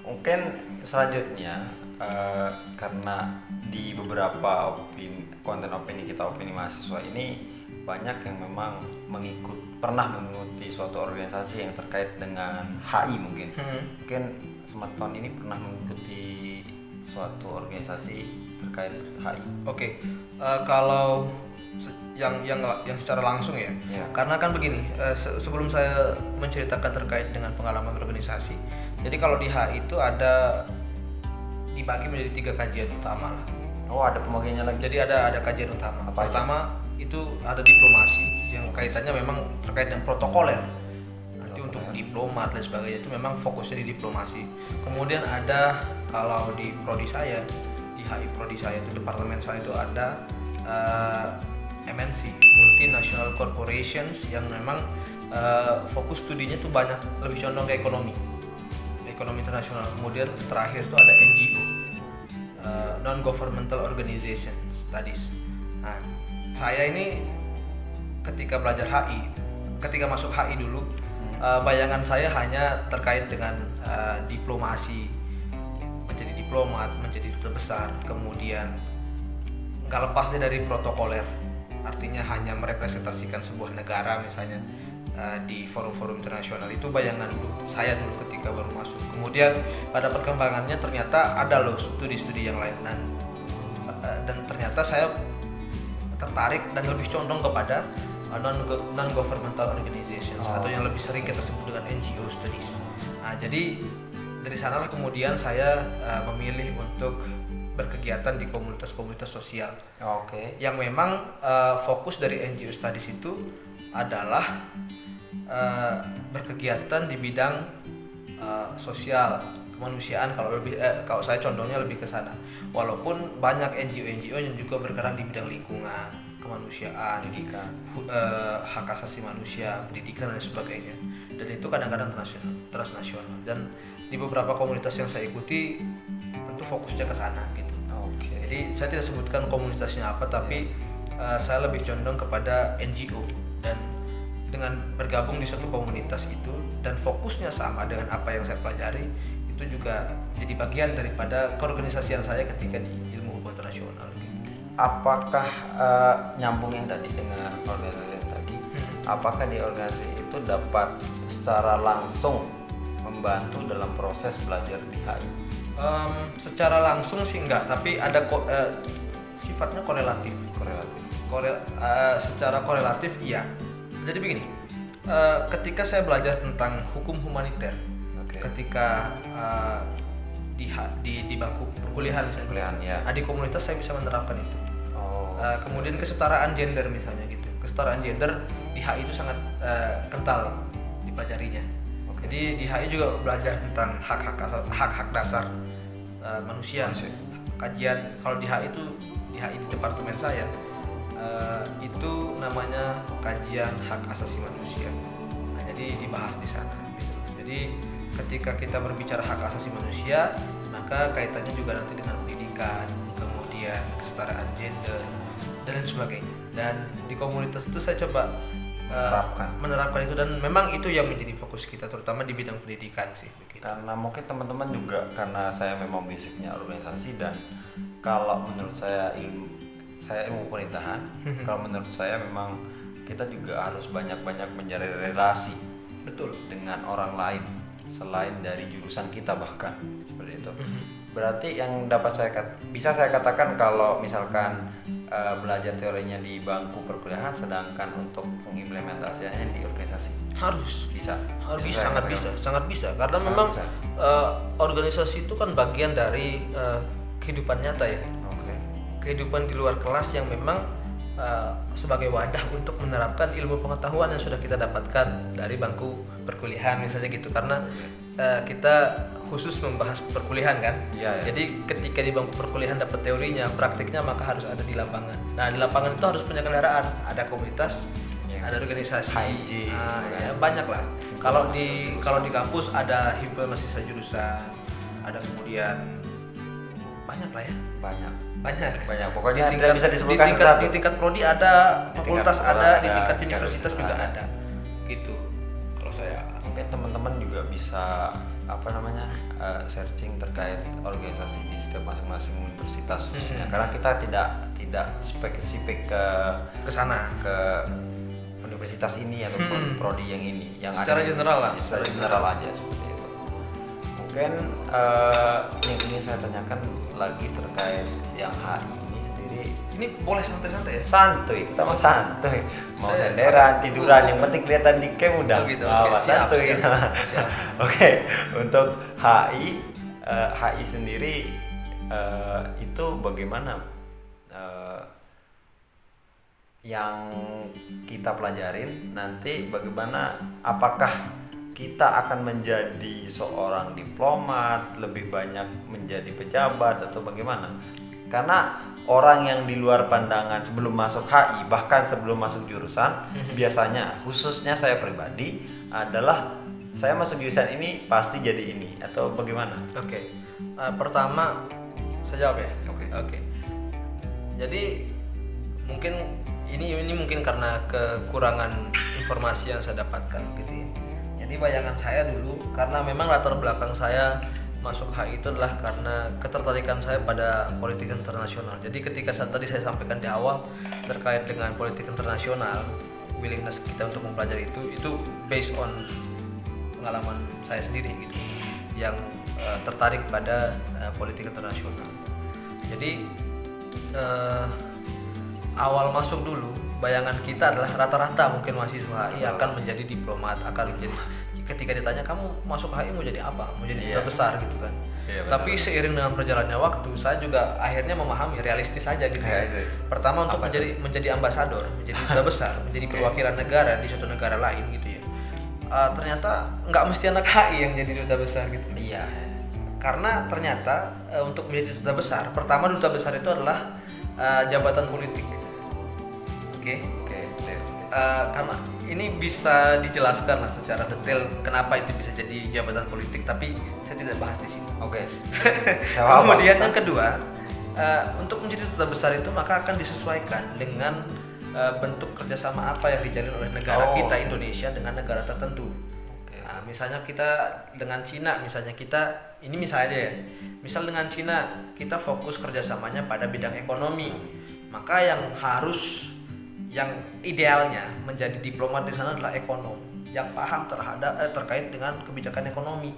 Mungkin selanjutnya karena di beberapa konten opini kita, opini mahasiswa ini banyak yang memang pernah mengikuti suatu organisasi yang terkait dengan HI mungkin. Mungkin Smart tahun ini pernah mengikuti suatu organisasi terkait HI. Oke, kalau yang secara langsung ya, karena kan begini, sebelum saya menceritakan terkait dengan pengalaman organisasi, jadi kalau di HI itu ada dibagi menjadi 3 kajian utama lah. Oh, ada pembagiannya lagi. Jadi ada kajian utama. Apa Pertama itu ada diplomasi yang kaitannya memang terkait dengan protokoler. Nanti untuk diplomat dan sebagainya itu memang fokusnya di diplomasi. Kemudian ada kalau di prodi saya, di HI prodi saya itu departemen saya itu ada MNC, multinational corporations, yang memang fokus studinya tuh banyak lebih condong ke ekonomi internasional. Kemudian terakhir itu ada NGO, non governmental organization studies. Nah, saya ini ketika belajar HI, ketika masuk HI dulu, bayangan saya hanya terkait dengan diplomasi, menjadi diplomat, menjadi duta besar, kemudian nggak lepas dari protokoler, artinya hanya merepresentasikan sebuah negara misalnya di forum-forum internasional. Itu bayangan saya dulu ketika baru masuk. Kemudian pada perkembangannya ternyata ada loh studi-studi yang lain, dan ternyata saya tertarik dan lebih condong kepada non governmental organizations, atau yang lebih sering kita sebut dengan NGO studies. Nah, jadi dari sanalah kemudian saya memilih untuk berkegiatan di komunitas-komunitas sosial. Yang memang fokus dari NGO studies itu adalah berkegiatan di bidang sosial, kemanusiaan. Kalau saya condongnya lebih ke sana. Walaupun banyak NGO yang juga bergerak di bidang lingkungan, kemanusiaan, pendidikan, hak asasi manusia, pendidikan dan sebagainya. Dan itu kadang-kadang transnasional. Dan di beberapa komunitas yang saya ikuti tentu fokusnya ke sana gitu. Jadi saya tidak sebutkan komunitasnya apa, tapi saya lebih condong kepada NGO, dan dengan bergabung di suatu komunitas itu dan fokusnya sama dengan apa yang saya pelajari, itu juga jadi bagian daripada keorganisasian saya ketika di ilmu hubungan internasional gitu. Apakah nyambungin tadi dengan organisasi yang tadi, apakah di organisasi itu dapat secara langsung membantu dalam proses belajar di HI? Secara langsung sih enggak, tapi ada sifatnya korelatif. Secara korelatif iya. Jadi begini, ketika saya belajar tentang hukum humaniter, ketika di bangku perkuliahan misalnya, di komunitas saya bisa menerapkan itu. Kemudian kesetaraan gender misalnya gitu, kesetaraan gender di HI itu sangat kental dipelajarinya. Jadi di HI juga belajar tentang hak-hak dasar manusia. Kajian kalau di HI di departemen saya itu namanya kajian hak asasi manusia. Nah, jadi dibahas di sana. Gitu. Jadi ketika kita berbicara hak asasi manusia, maka kaitannya juga nanti dengan pendidikan, kemudian kesetaraan gender dan sebagainya. Dan di komunitas itu saya coba menerapkan itu, dan memang itu yang menjadi fokus kita, terutama di bidang pendidikan sih begitu. Karena mungkin teman-teman juga, karena saya memang basicnya organisasi, dan kalau menurut saya ilmu pemerintahan, kalau menurut saya memang kita juga harus banyak-banyak mencari relasi dengan orang lain selain dari jurusan kita, bahkan seperti itu. Berarti yang bisa saya katakan, kalau misalkan belajar teorinya di bangku perkuliahan, sedangkan untuk pengimplementasiannya di organisasi sangat bisa karena memang organisasi itu kan bagian dari kehidupan nyata ya. Kehidupan di luar kelas yang memang sebagai wadah untuk menerapkan ilmu pengetahuan yang sudah kita dapatkan dari bangku perkuliahan misalnya gitu, karena kita khusus membahas perkuliahan kan. Jadi ketika di bangku perkuliahan dapat teorinya, praktiknya maka harus ada di lapangan. Nah, di lapangan itu harus punya kendaraan, ada komunitas, ada organisasi, banyak lah. Kalau di kampus ada himpunan mahasiswa jurusan, ada kemudian banyak lah ya. Banyak. Pokoknya tidak bisa disebutkan di tingkat prodi ada, fakultas ada, di tingkat universitas juga ada. Gitu. Kalau saya mungkin teman-teman juga bisa searching terkait organisasi di setiap masing-masing universitas khususnya. Hmm. Karena kita tidak spesifik ke Kesana. universitas ini ataupun prodi yang ini, yang Secara ada general lah. secara general aja seperti itu. Mungkin yang ingin saya tanyakan lagi terkait yang HI ini sendiri. Ini boleh santai-santai ya? Santuy, kita mau santuy, mau Saya- senderan, tiduran, yang penting kelihatan di cam udah. Oh gitu, Wah, oke. Siap, santuy. siap. Oke, untuk HI sendiri itu bagaimana yang kita pelajarin nanti, bagaimana apakah kita akan menjadi seorang diplomat, lebih banyak menjadi pejabat atau bagaimana? Karena orang yang di luar pandangan sebelum masuk HI, bahkan sebelum masuk jurusan, biasanya khususnya saya pribadi adalah saya masuk jurusan ini pasti jadi ini atau bagaimana? Oke. Pertama saya jawab ya. Oke. Jadi mungkin ini mungkin karena kekurangan informasi yang saya dapatkan gitu ya. Jadi bayangan saya dulu, karena memang latar belakang saya masuk HI itu adalah karena ketertarikan saya pada politik internasional. Jadi ketika tadi saya sampaikan di awal terkait dengan politik internasional, willingness kita untuk mempelajari itu based on pengalaman saya sendiri gitu, yang tertarik pada politik internasional. Jadi awal masuk dulu bayangan kita adalah rata-rata mungkin mahasiswa HI akan menjadi diplomat, akan menjadi, ketika ditanya kamu masuk HI mau jadi apa, mau jadi duta besar gitu kan. Tapi seiring dengan perjalannya waktu, saya juga akhirnya memahami realistis saja gitu. Pertama untuk menjadi ambasador, menjadi duta besar, menjadi perwakilan negara di suatu negara lain gitu ya. Ternyata nggak mesti anak HI yang jadi duta besar gitu. Iya. Karena ternyata untuk menjadi duta besar, pertama duta besar itu adalah jabatan politik. Oke. Karena ini bisa dijelaskan lah secara detail kenapa itu bisa jadi jabatan politik, tapi saya tidak bahas di sini. Oke. Kemudian yang kedua, untuk menjadi duta besar itu maka akan disesuaikan dengan bentuk kerjasama apa yang dijalin oleh negara kita Indonesia dengan negara tertentu. Nah, misalnya kita dengan Cina, misalnya dengan Cina kita fokus kerjasamanya pada bidang ekonomi, maka yang idealnya menjadi diplomat di sana adalah ekonom yang paham terkait dengan kebijakan ekonomi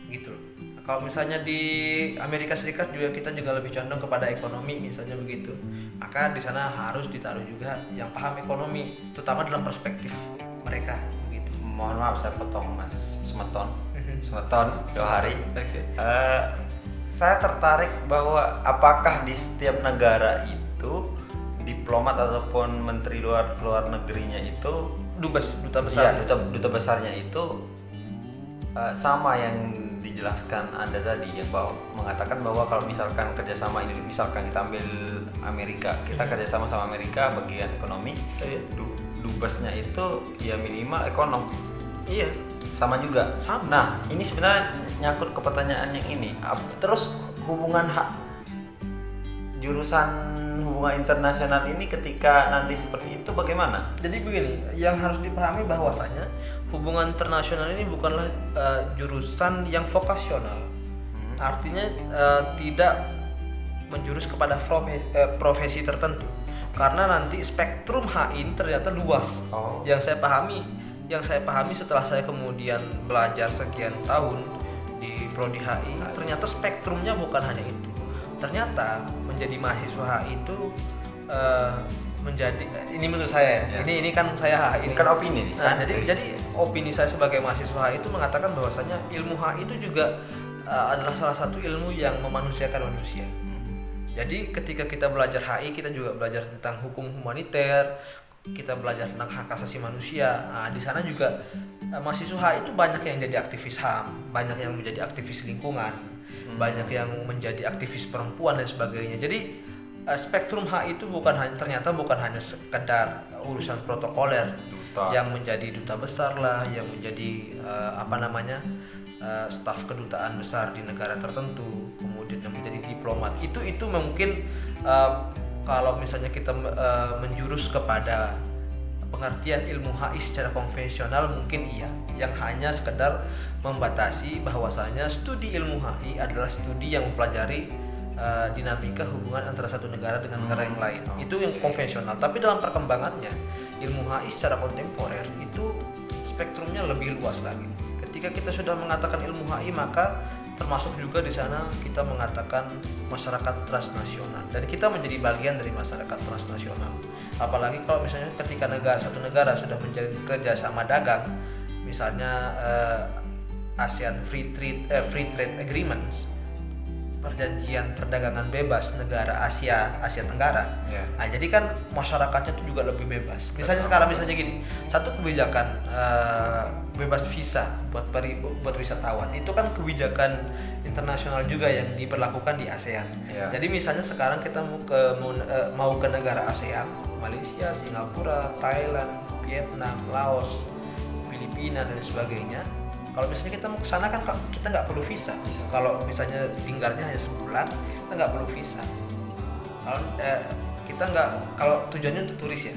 gitu. Nah, kalau misalnya di Amerika Serikat kita juga lebih condong kepada ekonomi misalnya begitu, maka di sana harus ditaruh juga yang paham ekonomi, terutama dalam perspektif mereka begitu. Mohon maaf saya potong Mas Semeton Johari. Saya tertarik bahwa apakah di setiap negara itu diplomat ataupun menteri luar negerinya itu duta besar. Ya, duta besarnya itu sama yang dijelaskan Anda tadi ya, bahwa mengatakan bahwa kalau misalkan kerjasama ini, misalkan kita ambil Amerika, kita kerjasama sama Amerika bagian ekonomi, dubesnya itu ya minimal ekonom. Iya. Sama juga. Sama. Nah, ini sebenarnya nyangkut ke pertanyaan yang ini. Terus hubungan jurusan hubungan internasional ini ketika nanti seperti itu bagaimana? Jadi begini, yang harus dipahami bahwasanya hubungan internasional ini bukanlah jurusan yang vokasional. Artinya tidak menjurus kepada profesi tertentu. Karena nanti spektrum HI ternyata luas. Yang saya pahami setelah saya kemudian belajar sekian tahun di prodi HI, ternyata spektrumnya bukan hanya itu. Ternyata menjadi mahasiswa HI itu menjadi, ini menurut saya ya. Ini kan saya HI, ini kan opini nih. Nah, jadi opini saya sebagai mahasiswa HI itu mengatakan bahwasanya ilmu HI itu juga adalah salah satu ilmu yang memanusiakan manusia. Jadi ketika kita belajar HI, kita juga belajar tentang hukum humaniter, kita belajar tentang hak asasi manusia. Nah, di sana juga mahasiswa HI itu banyak yang jadi aktivis HAM, banyak yang menjadi aktivis lingkungan, banyak yang menjadi aktivis perempuan dan sebagainya. Jadi spektrum HI itu ternyata bukan hanya sekedar urusan protokoler, yang menjadi duta besar lah, yang menjadi staf kedutaan besar di negara tertentu, kemudian yang menjadi diplomat. Itu mungkin kalau misalnya kita menjurus kepada pengertian ilmu HI secara konvensional mungkin iya, yang hanya sekedar membatasi bahwasanya studi ilmu HI adalah studi yang mempelajari dinamika hubungan antara satu negara dengan negara yang lain. Itu yang konvensional. Tapi dalam perkembangannya ilmu HI secara kontemporer itu spektrumnya lebih luas lagi. Ketika kita sudah mengatakan ilmu HI, maka termasuk juga di sana kita mengatakan masyarakat transnasional, dan kita menjadi bagian dari masyarakat transnasional. Apalagi kalau misalnya ketika satu negara sudah menjalin kerjasama dagang, misalnya ASEAN Free Trade Agreements, perjanjian perdagangan bebas negara Asia Tenggara. Yeah. Nah, jadi kan masyarakatnya itu juga lebih bebas. Misalnya sekarang gini, satu kebijakan bebas visa buat wisatawan itu kan kebijakan internasional juga yang diberlakukan di ASEAN. Yeah. Jadi misalnya sekarang kita mau ke negara ASEAN, Malaysia, Singapura, Thailand, Vietnam, Laos, Filipina dan sebagainya. Kalau misalnya kita mau ke sana kan kita nggak perlu visa. Kalau misalnya tinggalnya hanya sebulan, kita nggak perlu visa. Kalau kita nggak, kalau tujuannya untuk turis ya,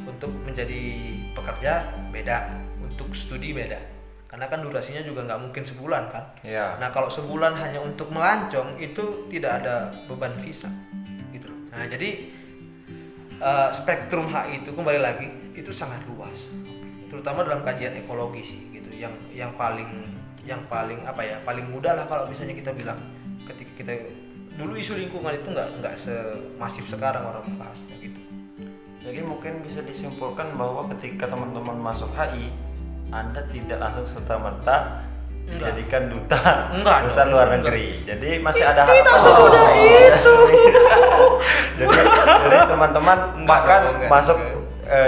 untuk menjadi pekerja beda, untuk studi beda. Karena kan durasinya juga nggak mungkin sebulan kan. Yeah. Nah kalau sebulan hanya untuk melancong itu tidak ada beban visa, gitu. Nah jadi spektrum HI itu kembali lagi itu sangat luas, terutama dalam kajian ekologi sih gitu. Yang paling apa ya, paling mudah lah kalau misalnya kita bilang, ketika kita dulu isu lingkungan itu nggak semasif sekarang orang membahasnya gitu. Jadi mungkin bisa disimpulkan bahwa ketika teman-teman masuk HI, Anda tidak langsung serta-merta dijadikan duta besar luar negeri. Jadi masih ada harapan. itu. jadi teman-teman bahkan masuk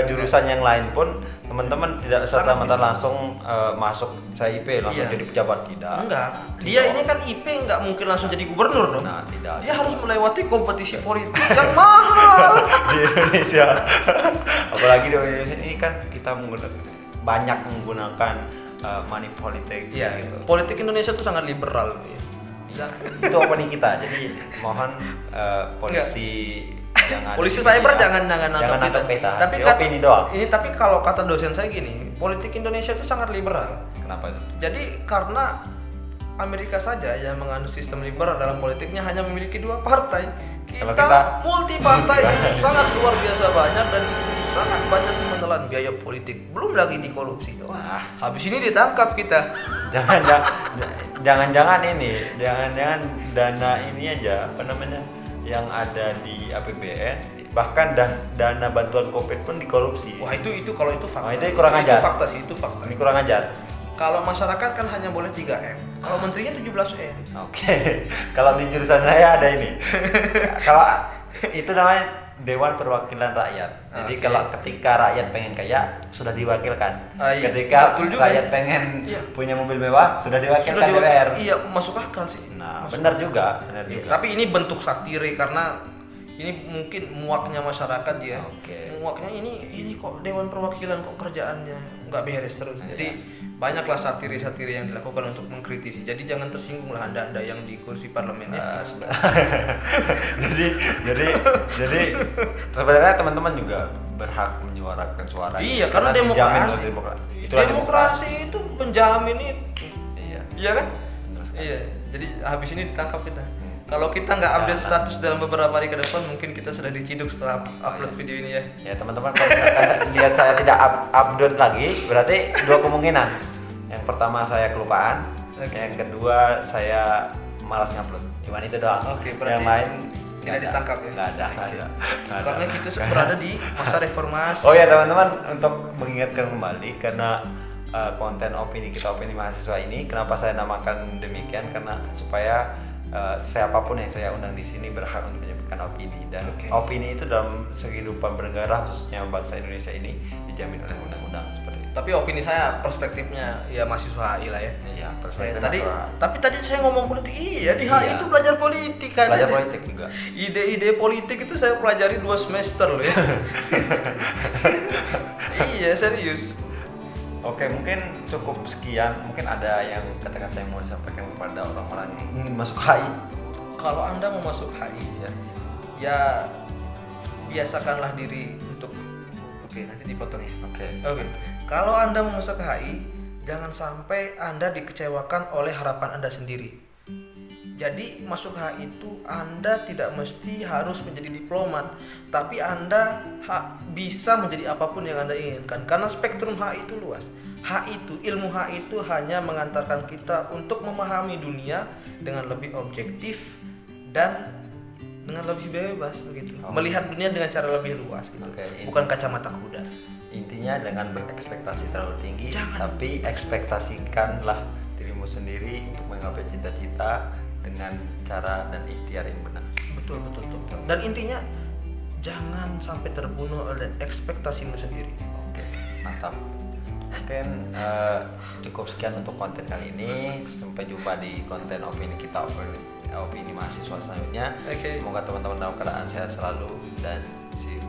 jurusan yang lain pun teman-teman tidak serta-merta langsung masuk SIP langsung jadi pejabat, tidak. Enggak. Dia ini kan IP nggak mungkin langsung jadi gubernur dong. Nah, tidak. Dia harus melewati kompetisi politik yang mahal Di Indonesia. Apalagi di Indonesia ini kan kita banyak menggunakan money politik gitu. Politik Indonesia itu sangat liberal ya. Itu opening kita. Jadi mohon polisi polisi cyber jangan nangkap kita. Tapi kan opini doang. Ini tapi kalau kata dosen saya gini, politik Indonesia itu sangat liberal. Kenapa itu? Jadi karena Amerika saja yang menganut sistem liberal dalam politiknya hanya memiliki 2 partai. Kita multi partai yang sangat luar biasa banyak, dan itu sangat banyak menelan biaya politik. Belum lagi dikorupsi. Wah, habis ini ditangkap kita. Jangan-jangan dana ini aja apa namanya yang ada di APBN, bahkan dana bantuan Covid pun dikorupsi. Wah itu kalau itu fakta. Itu kurang ajar. Itu fakta sih, itu fakta. Ini kurang ajar. Kalau masyarakat kan hanya boleh 3M. Kalau menterinya 17M. Oke. Kalau di jurusan saya ada ini. Kalau itu namanya Dewan Perwakilan Rakyat. Jadi kalau ketika rakyat pengen kaya sudah diwakilkan. Iya. Ketika rakyat pengen punya mobil mewah sudah diwakilkan DPR. Iya, masuk akal sih. Nah, benar juga. Tapi ini bentuk satire karena ini mungkin muaknya masyarakat ya. Muaknya ini kok Dewan Perwakilan kok kerjaannya nggak beres terus. Jadi banyaklah satire-satire yang dilakukan untuk mengkritisi. Jadi jangan tersinggunglah anda yang di kursi parlemen ya. jadi sebenarnya teman-teman juga berhak menyuarakan suara. Iya, karena demokrasi itu penjamin itu. Iya kan? Iya. Jadi habis ini ditangkap kita. Kalau kita nggak update status dalam beberapa hari ke depan, mungkin kita sudah diciduk setelah upload video ini ya. Ya teman-teman, kalau lihat saya tidak upload lagi, berarti 2 kemungkinan. Yang pertama saya kelupaan, yang kedua saya malas ngupload. Cuman itu doang. Berarti yang lain tidak ditangkap ya? Nggak ada. Karena kita berada di masa reformasi. Oh ya teman-teman, untuk mengingatkan kembali karena konten opini mahasiswa ini, kenapa saya namakan demikian, karena supaya siapapun yang saya undang di sini berhak untuk menyampaikan opini, dan opini itu dalam kehidupan bernegara khususnya bangsa Indonesia ini dijamin oleh undang-undang seperti itu. Tapi opini saya, perspektifnya ya mahasiswa HI lah ya. Iya, perspektif. Tapi tadi saya ngomong politik, iya di HI itu belajar politik kan. Belajar politik juga. Ide-ide politik itu saya pelajari 2 semester loh ya. Iya, serius. Oke, mungkin cukup sekian. Mungkin ada yang kata-kata yang mau disampaikan kepada orang-orang yang ingin masuk HI. Kalau Anda mau masuk HI ya biasakanlah diri untuk Oke, nanti dipotong ya. Oke. Oke. Kalau Anda mau masuk ke HI, jangan sampai Anda dikecewakan oleh harapan Anda sendiri. Jadi masuk HI itu Anda tidak mesti harus menjadi diplomat, tapi Anda bisa menjadi apapun yang Anda inginkan. Karena spektrum HI itu luas. Ilmu HI itu hanya mengantarkan kita untuk memahami dunia dengan lebih objektif dan dengan lebih bebas begitu. Melihat dunia dengan cara lebih luas gitu. Bukan kacamata kuda. Intinya dengan berekspektasi terlalu tinggi, Jangan. tapi ekspektasikanlah dirimu sendiri untuk menggapai cita-cita dengan cara dan ikhtiar yang benar. Betul. Dan intinya jangan sampai terbunuh oleh ekspektasimu sendiri. Oke, mantap. Mungkin cukup sekian untuk konten kali ini. Sampai jumpa di konten opini kita, opini mahasiswa selanjutnya. Oke. Semoga teman-teman dalam keadaan sehat selalu dan see you.